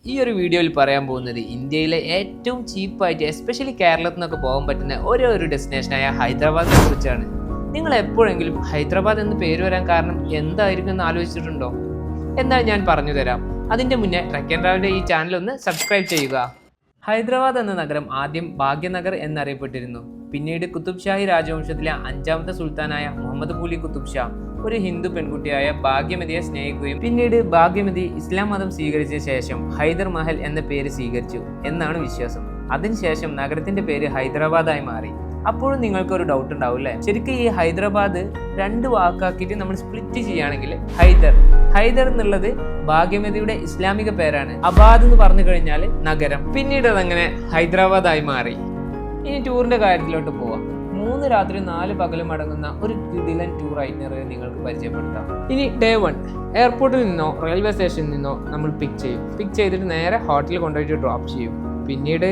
ഈ ഒരു വീഡിയോയിൽ പറയാൻ പോകുന്നത് ഇന്ത്യയിലെ ഏറ്റവും ചീപ്പായിട്ട് എസ്പെഷ്യലി കേരളത്തിൽ നിന്നൊക്കെ പോകാൻ പറ്റുന്ന ഒരു ഡെസ്റ്റിനേഷനായ ഹൈദരാബാദിനെ കുറിച്ചാണ്. നിങ്ങൾ എപ്പോഴെങ്കിലും ഹൈദരാബാദ് എന്ന് പേര് വരാൻ കാരണം എന്തായിരിക്കും എന്ന് ആലോചിച്ചിട്ടുണ്ടോ? എന്നാൽ ഞാൻ പറഞ്ഞു തരാം. അതിൻ്റെ മുന്നേ ട്രെക്ക് ആൻഡ് ട്രാവലിൻ്റെ ഈ ചാനൽ ഒന്ന് സബ്സ്ക്രൈബ് ചെയ്യുക. ഹൈദരാബാദ് എന്ന നഗരം ആദ്യം ഭാഗ്യനഗർ എന്നറിയപ്പെട്ടിരുന്നു. പിന്നീട് കുത്തുബ് ഷാഹി രാജവംശത്തിലെ 5ാമത്തെ സുൽത്താനായ മുഹമ്മദ് ഖുലി കുത്തുബ് ഷാ ഒരു ഹിന്ദു പെൺകുട്ടിയായ ഭാഗ്യമതിയെ സ്നേഹിക്കുകയും പിന്നീട് ഭാഗ്യമതി ഇസ്ലാം മതം സ്വീകരിച്ച ശേഷം ഹൈദർ മഹൽ എന്ന പേര് സ്വീകരിച്ചു എന്നാണ് വിശ്വാസം. അതിനുശേഷം നഗരത്തിന്റെ പേര് ഹൈദരാബാദായി മാറി. അപ്പോഴും നിങ്ങൾക്കൊരു ഡൗട്ട് ഉണ്ടാവില്ലേ, ശരിക്കും ഈ ഹൈദരാബാദ് 2 വാക്കാക്കിയിട്ട് നമ്മൾ സ്പ്ലിറ്റ് ചെയ്യുകയാണെങ്കിൽ ഹൈദർ എന്നുള്ളത് ഭാഗ്യമതിയുടെ ഇസ്ലാമിക പേരാണ്. അബാദ് എന്ന് പറഞ്ഞു കഴിഞ്ഞാൽ നഗരം. പിന്നീട് അതങ്ങനെ ഹൈദരാബാദായി മാറി. ഇനി ടൂറിന്റെ കാര്യത്തിലോട്ട് പോവാം. 3 രാത്രി 4 പകലും അടങ്ങുന്ന ഒരു കിടിലൻ ടൂർ ഐറ്റിനറി നിങ്ങൾക്ക് പരിചയപ്പെടുത്താം. ഇനി ഡേ 1 എയർപോർട്ടിൽ നിന്നോ റെയിൽവേ സ്റ്റേഷനിൽ നിന്നോ നമ്മൾ പിക്ക് ചെയ്തിട്ട് നേരെ ഹോട്ടലിൽ കൊണ്ടുപോയിട്ട് ഡ്രോപ്പ് ചെയ്യും. പിന്നീട്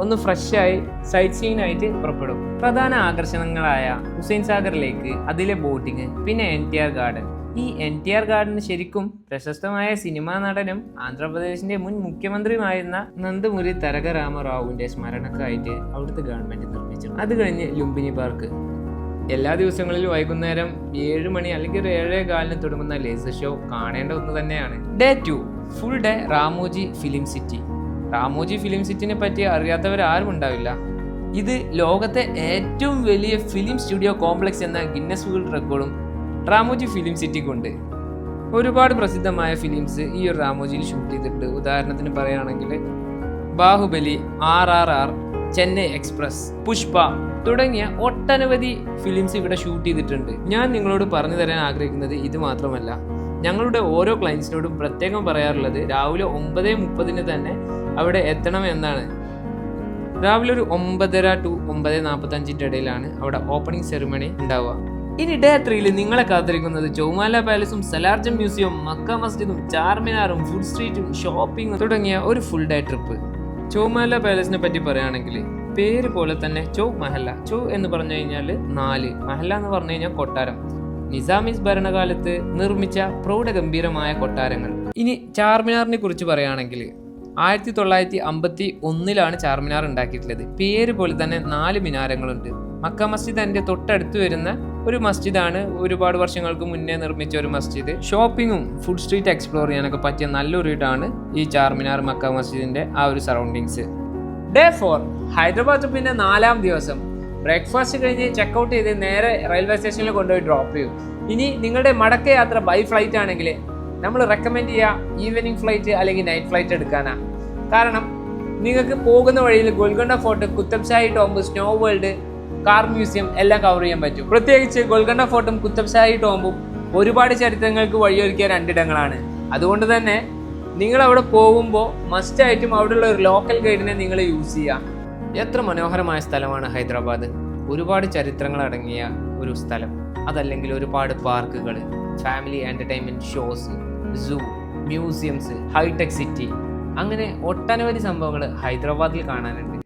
ഒന്ന് ഫ്രഷായി സൈറ്റ് സീയിങ് ആയിട്ട് പുറപ്പെടും. പ്രധാന ആകർഷണങ്ങളായ ഹുസൈൻ സാഗർ ലേക്ക്, അതിലെ ബോട്ടിങ്, പിന്നെ NTR ഗാർഡൻ. ഈ NTR ഗാർഡൻ ശരിക്കും പ്രശസ്തമായ സിനിമാ നടനും ആന്ധ്രാപ്രദേശിന്റെ മുൻ മുഖ്യമന്ത്രിയുമായിരുന്ന നന്ദമുരി തരക രാമറാവുവിന്റെ സ്മരണക്കായിട്ട് അവിടുത്തെ ഗവൺമെന്റ് നിർമ്മിച്ചു. അത് കഴിഞ്ഞ് ലുംബിനി പാർക്ക്. എല്ലാ ദിവസങ്ങളിലും വൈകുന്നേരം 7 മണി അല്ലെങ്കിൽ 7:15 തുടങ്ങുന്ന ലേസർ ഷോ കാണേണ്ട ഒന്ന് തന്നെയാണ്. Day 2 full day Ramoji film city. Ramoji film സിറ്റിനെ പറ്റി അറിയാത്തവരാരും ഉണ്ടാവില്ല. ഇത് ലോകത്തെ ഏറ്റവും വലിയ ഫിലിം സ്റ്റുഡിയോ കോംപ്ലക്സ് എന്ന ഗിന്നസ് വേൾഡ് റെക്കോർഡും റാമോജി ഫിലിം സിറ്റിക്കുണ്ട്. ഒരുപാട് പ്രസിദ്ധമായ ഫിലിംസ് ഈ ഒരു റാമോജിയിൽ ഷൂട്ട് ചെയ്തിട്ടുണ്ട്. ഉദാഹരണത്തിന് പറയുകയാണെങ്കിൽ ബാഹുബലി, RRR, ചെന്നൈ എക്സ്പ്രസ്, പുഷ്പ തുടങ്ങിയ ഒട്ടനവധി ഫിലിംസ് ഇവിടെ ഷൂട്ട് ചെയ്തിട്ടുണ്ട്. ഞാൻ നിങ്ങളോട് പറഞ്ഞു തരാൻ ആഗ്രഹിക്കുന്നത് ഇത് മാത്രമല്ല, ഞങ്ങളുടെ ഓരോ ക്ലയൻസിനോടും പ്രത്യേകം പറയാറുള്ളത് രാവിലെ 9:30 തന്നെ അവിടെ എത്തണം എന്നാണ്. രാവിലെ ഒരു 9:30 to 9:45 ഇടയിലാണ് അവിടെ ഓപ്പണിംഗ് സെറിമണി ഉണ്ടാവുക. ഇനി ഡേ 3 നിങ്ങളെ കാത്തിരിക്കുന്നത് ചൗമാല പാലസും, സലാർജം മ്യൂസിയം, മക്ക മസ്ജിദും, ചാർമിനാറും, ഫുഡ് സ്ട്രീറ്റും, ഷോപ്പിംഗും തുടങ്ങിയ ഒരു ഫുൾ ഡേ ട്രിപ്പ്. ചൗമാല പാലസിനെ പറ്റി പറയുകയാണെങ്കിൽ പേര് പോലെ തന്നെ ചൗ മഹല്ല. ചൗ എന്ന് പറഞ്ഞു കഴിഞ്ഞാൽ 4, മഹല്ല എന്ന് പറഞ്ഞു കഴിഞ്ഞാൽ കൊട്ടാരം. നിസാമീസ് ഭരണകാലത്ത് നിർമ്മിച്ച പ്രൗഢഗംഭീരമായ കൊട്ടാരങ്ങൾ. ഇനി ചാർമിനാറിനെ കുറിച്ച് പറയുകയാണെങ്കിൽ 1951 ചാർമിനാർ ഉണ്ടാക്കിയിട്ടുള്ളത്. പേര് പോലെ തന്നെ 4 മിനാരങ്ങളുണ്ട്. മക്ക മസ്ജിദ് അതിന്റെ തൊട്ടടുത്ത് വരുന്ന ഒരു മസ്ജിദാണ്. ഒരുപാട് വർഷങ്ങൾക്ക് മുന്നേ നിർമ്മിച്ച ഒരു മസ്ജിദ്. ഷോപ്പിങ്ങും ഫുഡ് സ്ട്രീറ്റ് എക്സ്പ്ലോർ ചെയ്യാനൊക്കെ പറ്റിയ നല്ലൊരു ഇടാണ് ഈ ചാർമിനാർ മക്ക മസ്ജിദിന്റെ ആ ഒരു സറൗണ്ടിങ്സ്. ഡേ 4 ഹൈദരാബാദ്. പിന്നെ 4ാം ദിവസം ബ്രേക്ക്ഫാസ്റ്റ് കഴിഞ്ഞ് ചെക്കൗട്ട് ചെയ്ത് നേരെ റെയിൽവേ സ്റ്റേഷനിൽ കൊണ്ടുപോയി ഡ്രോപ്പ് ചെയ്യും. ഇനി നിങ്ങളുടെ മടക്ക യാത്ര ബൈ ഫ്ലൈറ്റ് ആണെങ്കിൽ നമ്മൾ റെക്കമെൻഡ് ചെയ്യുക ഈവനിങ് ഫ്ലൈറ്റ് അല്ലെങ്കിൽ നൈറ്റ് ഫ്ലൈറ്റ് എടുക്കാനാണ്. കാരണം നിങ്ങൾക്ക് പോകുന്ന വഴിയിൽ Golconda fort, Qutb Shahi tomb, snow world, car museum എല്ലാം കവർ ചെയ്യാൻ പറ്റും. പ്രത്യേകിച്ച് ഗോൽക്കൊണ്ട ഫോർട്ടും കുത്തബ് ഷാഹി ടോംബും ഒരുപാട് ചരിത്രങ്ങൾക്ക് വഴിയൊരുക്കിയ 2 ഇടങ്ങളാണ്. അതുകൊണ്ട് തന്നെ നിങ്ങൾ അവിടെ പോകുമ്പോൾ മസ്റ്റായിട്ടും അവിടെയുള്ള ഒരു ലോക്കൽ ഗൈഡിനെ നിങ്ങൾ യൂസ് ചെയ്യുക. എത്ര മനോഹരമായ സ്ഥലമാണ് ഹൈദരാബാദ്. ഒരുപാട് ചരിത്രങ്ങൾ അടങ്ങിയ ഒരു സ്ഥലം. അതല്ലെങ്കിൽ ഒരുപാട് പാർക്കുകൾ, ഫാമിലി എൻ്റർടൈൻമെൻറ്റ് ഷോസ്, സൂ, മ്യൂസിയംസ്, ഹൈടെക് സിറ്റി, അങ്ങനെ ഒട്ടനവധി സംഭവങ്ങൾ ഹൈദരാബാദിൽ കാണാനുണ്ട്.